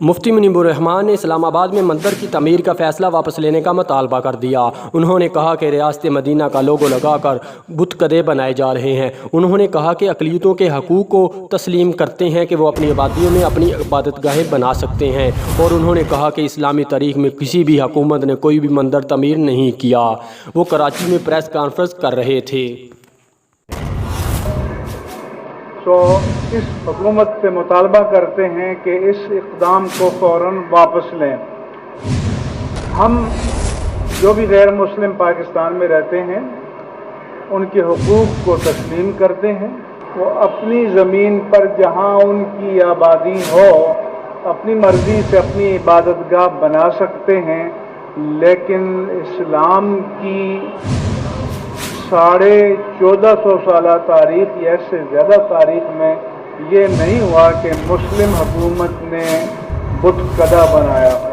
مفتی منیب الرحمان نے اسلام آباد میں مندر کی تعمیر کا فیصلہ واپس لینے کا مطالبہ کر دیا۔ انہوں نے کہا کہ ریاست مدینہ کا لوگو لگا کر بت کدے بنائے جا رہے ہیں۔ انہوں نے کہا کہ اقلیتوں کے حقوق کو تسلیم کرتے ہیں کہ وہ اپنی آبادیوں میں اپنی عبادت گاہیں بنا سکتے ہیں، اور انہوں نے کہا کہ اسلامی تاریخ میں کسی بھی حکومت نے کوئی بھی مندر تعمیر نہیں کیا۔ وہ کراچی میں پریس کانفرنس کر رہے تھے۔ اس حکومت سے مطالبہ کرتے ہیں کہ اس اقدام کو فوراً واپس لیں۔ ہم جو بھی غیر مسلم پاکستان میں رہتے ہیں ان کے حقوق کو تسلیم کرتے ہیں۔ وہ اپنی زمین پر جہاں ان کی آبادی ہو اپنی مرضی سے اپنی عبادت گاہ بنا سکتے ہیں، لیکن اسلام کی 1450 سالہ تاریخ یا اس سے زیادہ تاریخ میں یہ نہیں ہوا کہ مسلم حکومت نے بت کدہ بنایا۔